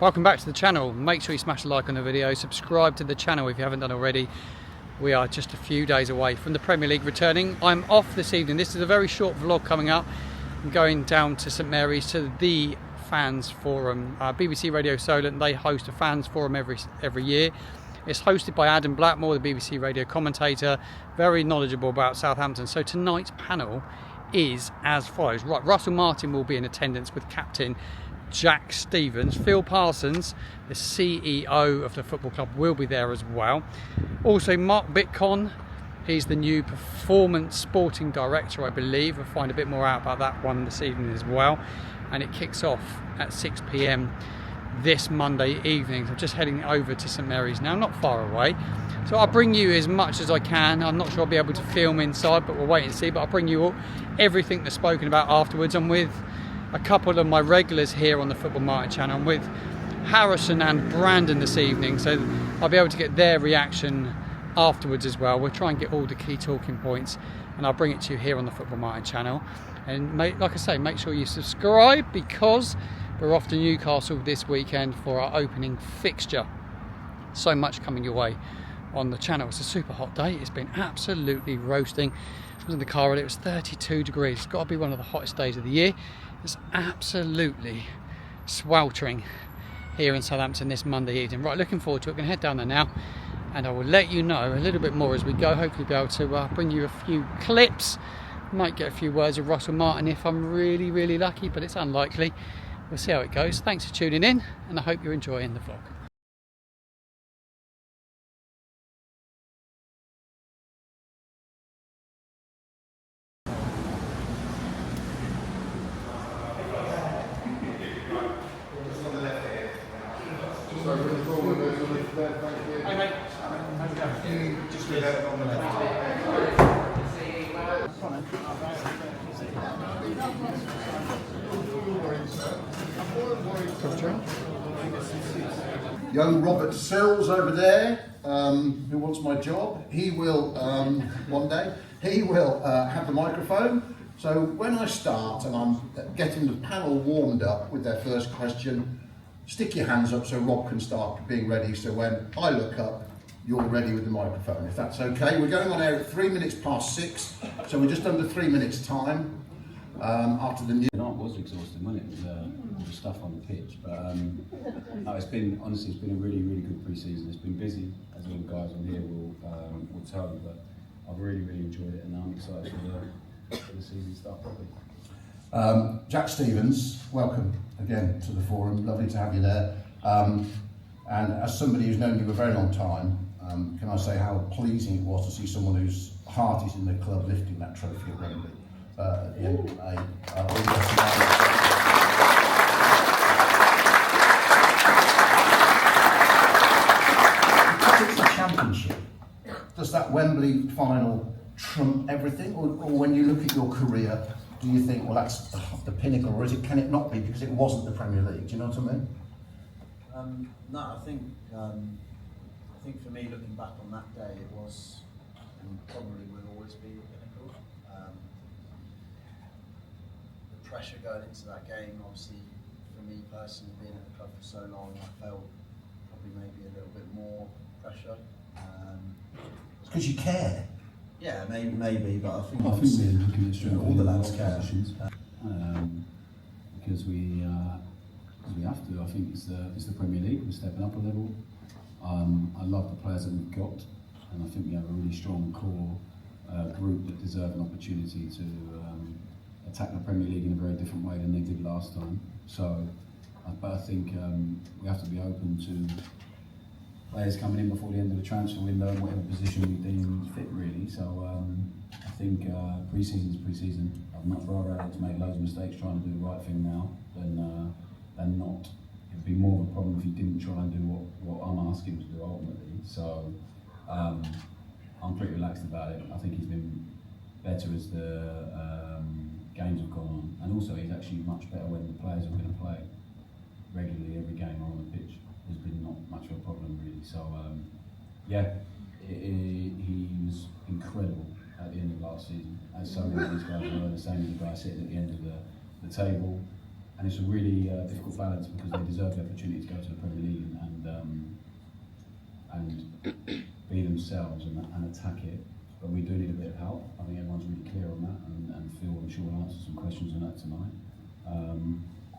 Welcome back to the channel. Make sure you smash a like on the video, subscribe to the channel if you haven't done already. We are just a few days away from the Premier League returning. I'm off this evening. This is a very short vlog coming up. I'm going down to St Mary's to the Fans Forum. BBC Radio Solent, they host a Fans Forum every year. It's hosted by Adam Blackmore, the BBC Radio commentator, very knowledgeable about Southampton. So tonight's panel is as follows. Right, Russell Martin will be in attendance with captain Jack Stevens. Phil Parsons, the CEO of the football club, will be there as well. Also Mark Bitcon, he's the new performance sporting director, I believe. We'll find a bit more out about that one this evening as well. And it kicks off at 6 p.m. this Monday evening. So I'm just heading over to St Mary's now, not far away. So I'll bring you as much as I can. I'm not sure I'll be able to film inside, but we'll wait and see. But I'll bring you all, everything that's spoken about afterwards. I'm with a couple of my regulars here on the Football Martin channel. I'm with Harrison and Brandon this evening, so I'll be able to get their reaction afterwards as well. We'll try and get all the key talking points and I'll bring it to you here on the Football Martin channel. And like I say, make sure you subscribe because we're off to Newcastle this weekend for our opening fixture. So much coming your way on the channel. It's a super hot day. It's been absolutely roasting. I was in the car earlier, it was 32 degrees. It's got to be one of the hottest days of the year. It's absolutely sweltering here in Southampton this Monday evening. Right, looking forward to it. I'm going to head down there now and I will let you know a little bit more as we go. Hopefully be able to bring you a few clips. Might get a few words of Russell Martin if I'm really lucky, but it's unlikely. We'll see how it goes. Thanks for tuning in and I hope you're enjoying the vlog. Hi mate. How's it going? Just with that on the left. Young Robert Sills over there, who wants my job, he will, one day, he will have the microphone. So when I start and I'm getting the panel warmed up with their first question, stick your hands up so Rob can start being ready, so when I look up, you're ready with the microphone, if that's okay. We're going on air at 3 minutes past 6, so we're just under 3 minutes time after the news. The night was exhausting, wasn't it? All the stuff on the pitch, but no, it's been, honestly, it's been a really good pre-season. It's been busy, as all the guys on here will tell you, but I've really enjoyed it, and I'm excited for the season to start properly. Jack Stevens, welcome again to the forum. Lovely to have you there. And as somebody who's known you a very long time, can I say how pleasing it was to see someone whose heart is in the club lifting that trophy at Wembley at the end of May. Because it's a championship, does that Wembley final trump everything? Or when you look at your career, do you think, well, that's the pinnacle, or can it not be because it wasn't the Premier League? Do you know what I mean? No, I think for me, looking back on that day, it was, and probably will always be, the pinnacle. The pressure going into that game, obviously, for me personally, being at the club for so long, I felt probably maybe a little bit more pressure. It's because you care. Yeah, maybe, but I think we're looking at straight all the lads care. Because we have to. I think it's the Premier League. We're stepping up a level. I love the players that we've got, and I think we have a really strong core group that deserve an opportunity to attack the Premier League in a very different way than they did last time. So, but I think we have to be open to players coming in before the end of the transfer window in whatever position we deem fit, really. So I think pre-season is pre-season. I'd much rather Alex make loads of mistakes trying to do the right thing now than not. It'd be more of a problem if he didn't try and do what I'm asking him to do ultimately. So I'm pretty relaxed about it. I think he's been better as the games have gone on, and also he's actually much better when the players are going to play regularly every game or on the pitch. There's been not much of a problem really. So yeah, he was incredible at the end of last season, as so many of these guys were, the same as the guy sitting at the end of the table. and it's a really difficult balance because they deserve the opportunity to go to the Premier League and be themselves and attack it. But we do need a bit of help. I think everyone's really clear on that, and Phil, I'm sure, will answer some questions on that tonight.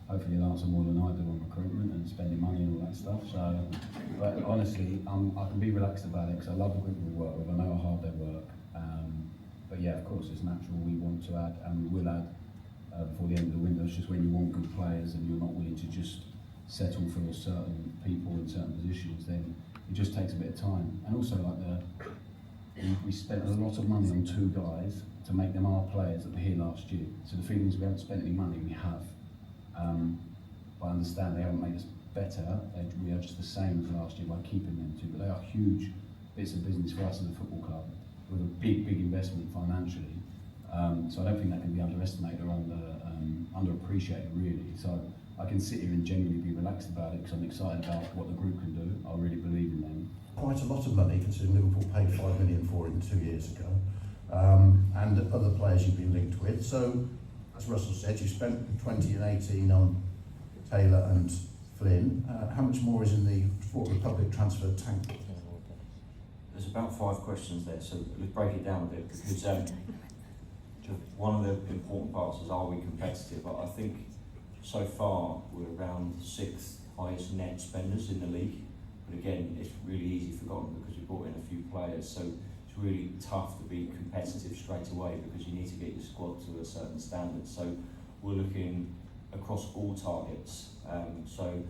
Hopefully he'll answer more than I do on recruitment and spending money and all that stuff. So, but honestly, I can be relaxed about it because I love the group we work with. I know how hard they work. But yeah, of course, it's natural. We want to add, and we will add before the end of the window. It's just when you want good players and you're not willing to just settle for certain people in certain positions, then it just takes a bit of time. And also, we spent a lot of money on 2 guys to make them our players that were here last year. So the feeling is we haven't spent any money, we have. But I understand they haven't made us better. We are just the same as last year by keeping them 2. But they are huge bits of business for us as a football club with a big investment financially. So I don't think that can be underestimated or underappreciated really. So I can sit here and genuinely be relaxed about it because I'm excited about what the group can do. I really believe in them. Quite a lot of money considering Liverpool paid £5 million for him 2 years ago, and other players you've been linked with. So, as Russell said, you spent 20 and 18 on Taylor and Flynn. How much more is in the Sport Republic transfer tank? There's about 5 questions there, so let's break it down a bit because one of the important parts is, are we competitive? I think so far we're around the 6th highest net spenders in the league. But again, it's really easy forgotten because we brought in a few players, so it's really tough to be competitive straight away because you need to get your squad to a certain standard. So we're looking across all targets. So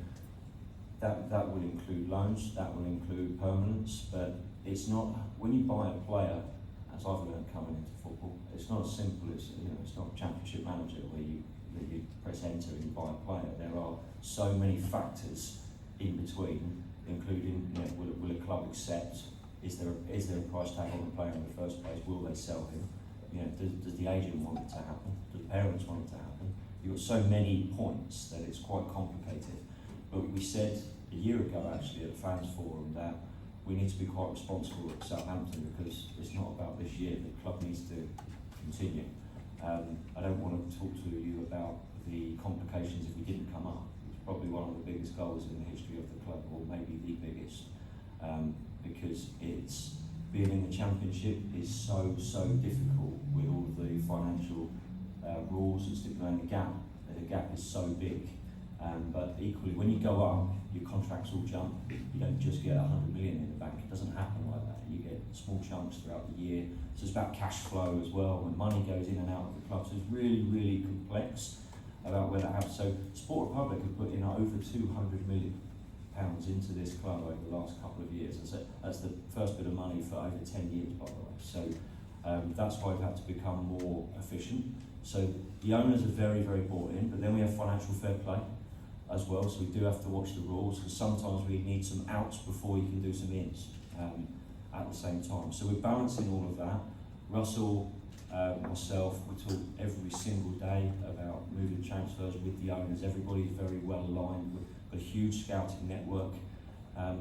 that will include loans, that will include permanence, but it's not, when you buy a player, as I've learned coming into football, it's not as simple as, it's not Championship Manager where you press enter and you buy a player. There are so many factors in between, including will a club accept, is there a price tag on the player in the first place, will they sell him, does the agent want it to happen, do the parents want it to happen? You've got so many points that it's quite complicated. But we said a year ago actually at the Fans Forum that we need to be quite responsible at Southampton because it's not about this year, the club needs to continue. I don't want to talk to you about the complications if we didn't come up. It's probably one of the biggest goals in the history of the club, or maybe the biggest, because it's being in the Championship is so difficult with all of the financial rules and stipulating the gap. The gap is so big. But equally, when you go up, your contracts all jump. You don't just get 100 million in the bank. It doesn't happen like that. You get small chunks throughout the year. So it's about cash flow as well. When money goes in and out of the club, so it's really complex about where that happens. So Sport Republic have put in over £200 million into this club over the last couple of years. That's the first bit of money for over 10 years, by the way. So that's why we've had to become more efficient. So the owners are very bought in, but then we have financial fair play as well, so we do have to watch the rules because sometimes we need some outs before you can do some ins at the same time. So we're balancing all of that. Russell, myself, we talk every single day about moving transfers with the owners. Everybody's very well aligned. We've got a huge scouting network, and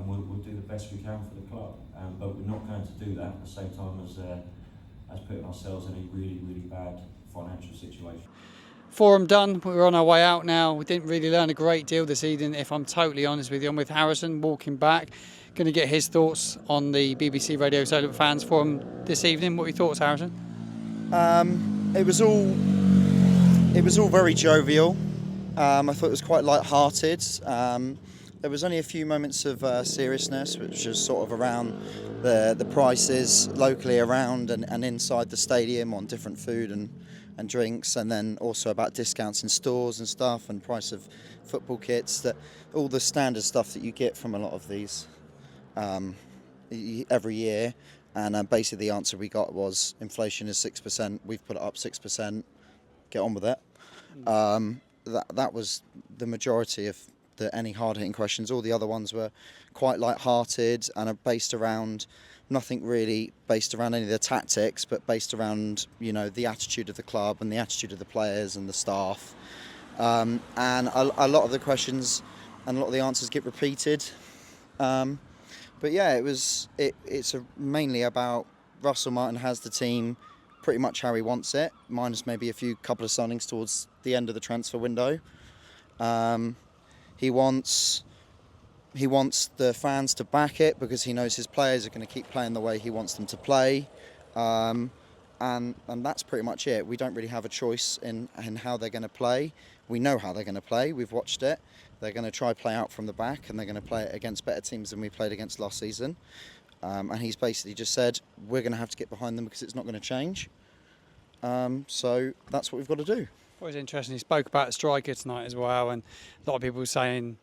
we'll do the best we can for the club. But we're not going to do that at the same time as putting ourselves in a really bad financial situation. Forum done, we're on our way out now. We didn't really learn a great deal this evening, if I'm totally honest with you. I'm with Harrison walking back, going to get his thoughts on the BBC Radio Solent Fans Forum this evening. What are your thoughts, Harrison? It was all very jovial. I thought it was quite light-hearted. There was only a few moments of seriousness, which was sort of around the prices locally around and inside the stadium on different food and drinks, and then also about discounts in stores and stuff and price of football kits, that all the standard stuff that you get from a lot of these every year. And basically the answer we got was inflation is 6%, we've put it up 6%, get on with it. That was the majority of any hard-hitting questions. All the other ones were quite light-hearted and are based around nothing really based around any of the tactics, but based around the attitude of the club and the attitude of the players and the staff. And a lot of the questions and a lot of the answers get repeated. But yeah, it's mainly about Russell Martin has the team pretty much how he wants it, minus maybe a couple of signings towards the end of the transfer window. He wants the fans to back it because he knows his players are going to keep playing the way he wants them to play. And that's pretty much it. We don't really have a choice in how they're going to play. We know how they're going to play. We've watched it. They're going to try play out from the back, and they're going to play it against better teams than we played against last season. And he's basically just said, we're going to have to get behind them because it's not going to change. So that's what we've got to do. It was interesting. He spoke about a striker tonight as well, and a lot of people were saying,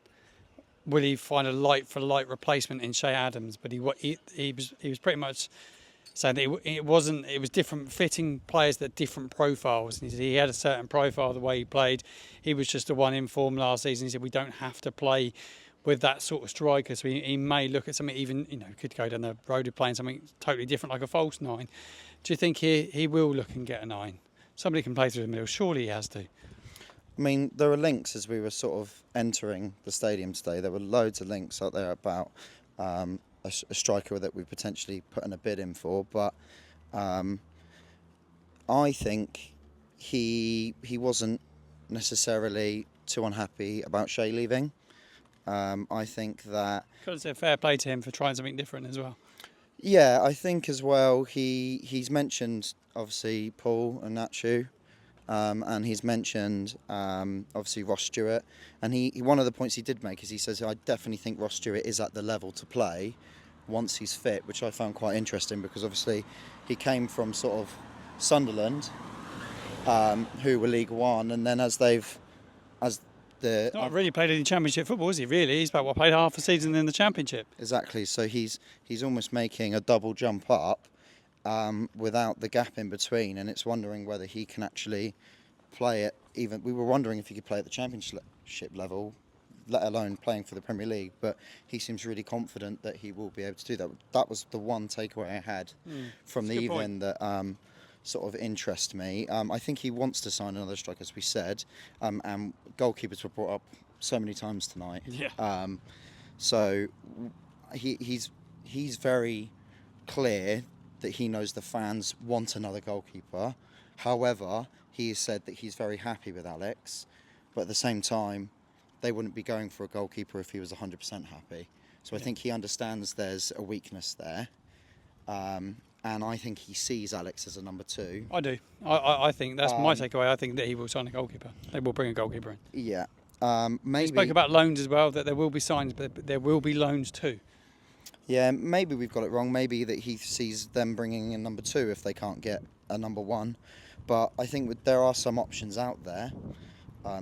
will he find a light-for-light replacement in Shea Adams? But he was pretty much saying that it was different fitting players that different profiles. And he had a certain profile the way he played. He was just the one in form last season. He said we don't have to play with that sort of striker. So he may look at something even, could go down the road of playing something totally different like a false nine. Do you think he will look and get a nine? Somebody can play through the middle. Surely he has to. I mean, there were links as we were sort of entering the stadium today. There were loads of links out there about a striker that we potentially put in a bid in for, but I think he wasn't necessarily too unhappy about Shea leaving. I think that... Because it's fair play to him for trying something different as well. Yeah, I think as well he's mentioned obviously Paul and Nacho, and he's mentioned obviously Ross Stewart, and he one of the points he did make is he says I definitely think Ross Stewart is at the level to play once he's fit, which I found quite interesting because obviously he came from sort of Sunderland, who were League One, and then Not really played any Championship football, is he? Really, he's about played half a season in the Championship. Exactly. So he's almost making a double jump up without the gap in between, and it's wondering whether he can actually play it. Even we were wondering if he could play at the Championship level, let alone playing for the Premier League. But he seems really confident that he will be able to do that. That was the one takeaway I had from the evening that sort of interests me. I think he wants to sign another striker, as we said, and goalkeepers were brought up so many times tonight. Yeah. So he's very clear that he knows the fans want another goalkeeper. However, he has said that he's very happy with Alex, but at the same time, they wouldn't be going for a goalkeeper if he was 100% happy. So I think he understands there's a weakness there. And I think he sees Alex as a number two. I do. I think that's my takeaway. I think that he will sign a goalkeeper. They will bring a goalkeeper in. Yeah. He Maybe. spoke about loans as well, that there will be signs, but there will be loans too. Yeah, maybe we've got it wrong. Maybe that he sees them bringing in number two if they can't get a number one. But I think there are some options out there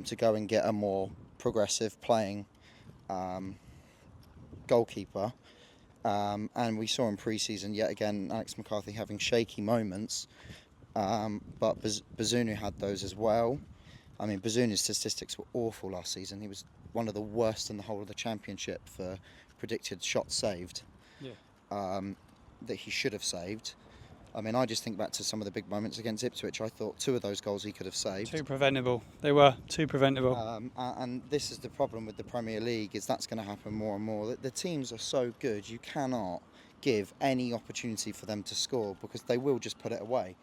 to go and get a more progressive playing goalkeeper. And we saw in pre-season yet again Alex McCarthy having shaky moments, but Bazunu had those as well. I mean, Bazunu's statistics were awful last season. He was one of the worst in the whole of the Championship for predicted shots saved. Yeah. That he should have saved. I mean, I just think back to some of the big moments against Ipswich. I thought 2 of those goals he could have saved. Too preventable. They were too preventable. And this is the problem with the Premier League, is that's going to happen more and more. The teams are so good, you cannot give any opportunity for them to score because they will just put it away.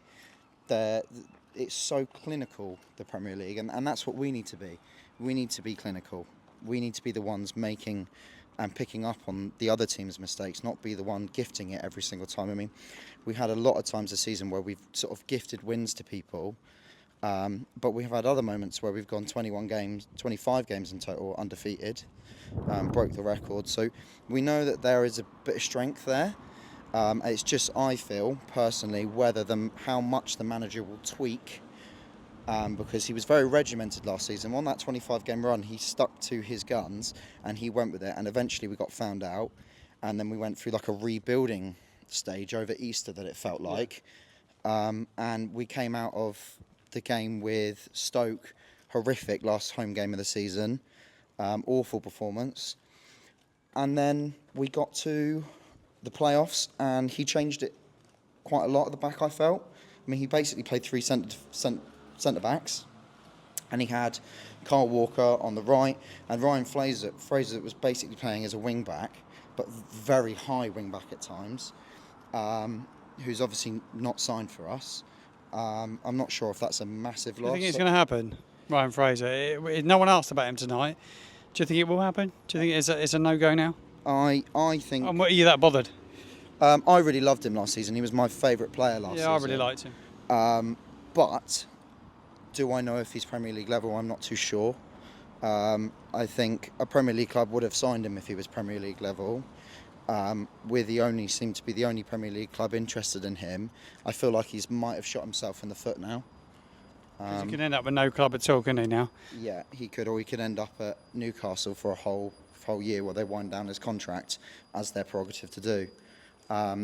It's so clinical, the Premier League, and that's what we need to be. We need to be clinical. We need to be the ones making and picking up on the other team's mistakes, not be the one gifting it every single time. I mean, we had a lot of times this season where we've sort of gifted wins to people, but we've had other moments where we've gone 25 games in total undefeated, broke the record. So we know that there is a bit of strength there. It's just, I feel personally, how much the manager will tweak, because he was very regimented last season. On that 25-game run, he stuck to his guns and he went with it. And eventually we got found out, and then we went through like a rebuilding stage over Easter that it felt like. And we came out of the game with Stoke, horrific last home game of the season, awful performance. And then we got to the playoffs and he changed it quite a lot at the back, I felt. I mean, he basically played 3 centre-backs, and he had Carl Walker on the right, and Ryan Fraser was basically playing as a wing-back, but very high wing-back at times, who's obviously not signed for us. I'm not sure if that's a massive Do you loss. think it's going to happen, Ryan Fraser? No one asked about him tonight. Do you think it will happen? Do you think it's a no-go now? I think And are you that bothered? I really loved him last season. He was my favourite player last season. Yeah, I really liked him. But do I know if he's Premier League level? I'm not too sure. I think a Premier League club would have signed him if he was Premier League level. Seem to be the only Premier League club interested in him. I feel like he might have shot himself in the foot now. Because he could end up with no club at all, couldn't he, now? Yeah, he could, or he could end up at Newcastle for a whole year while they wind down his contract, as their prerogative to do.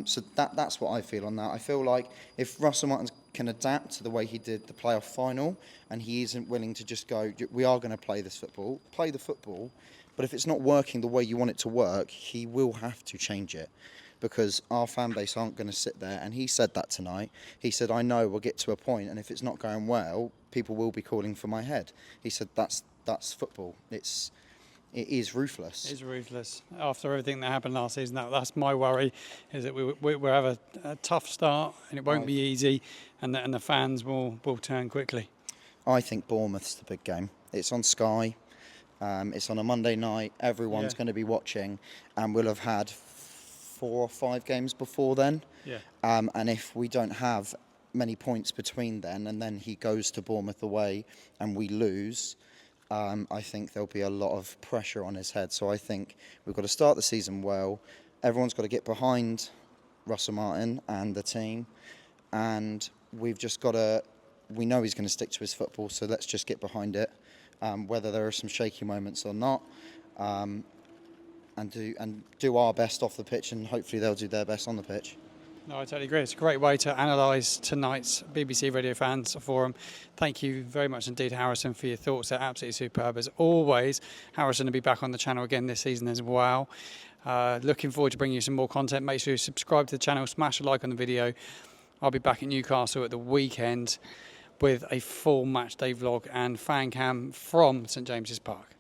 So that's what I feel on that. I feel like if Russell Martin can adapt to the way he did the playoff final, and he isn't willing to just go, we are going to play the football, but if it's not working the way you want it to work, he will have to change it, because our fan base aren't going to sit there. And he said that tonight. He said, I know we'll get to a point, and if it's not going well, people will be calling for my head. He said that's football. It is ruthless. It is ruthless. After everything that happened last season, that's my worry, is that we'll have a tough start, and it won't be easy, and the fans will turn quickly. I think Bournemouth's the big game. It's on Sky. It's on a Monday night. Everyone's going to be watching, and we'll have had 4 or 5 games before then. Yeah. And if we don't have many points between then, and then he goes to Bournemouth away and we lose, I think there'll be a lot of pressure on his head. So I think we've got to start the season well. Everyone's got to get behind Russell Martin and the team, and we've just got to. We know he's going to stick to his football, so let's just get behind it, whether there are some shaky moments or not, and do our best off the pitch, and hopefully they'll do their best on the pitch. No, I totally agree. It's a great way to analyse tonight's BBC Radio Fans Forum. Thank you very much indeed, Harrison, for your thoughts. They're absolutely superb. As always, Harrison will be back on the channel again this season as well. Looking forward to bringing you some more content. Make sure you subscribe to the channel, smash a like on the video. I'll be back at Newcastle at the weekend with a full match day vlog and fan cam from St James's Park.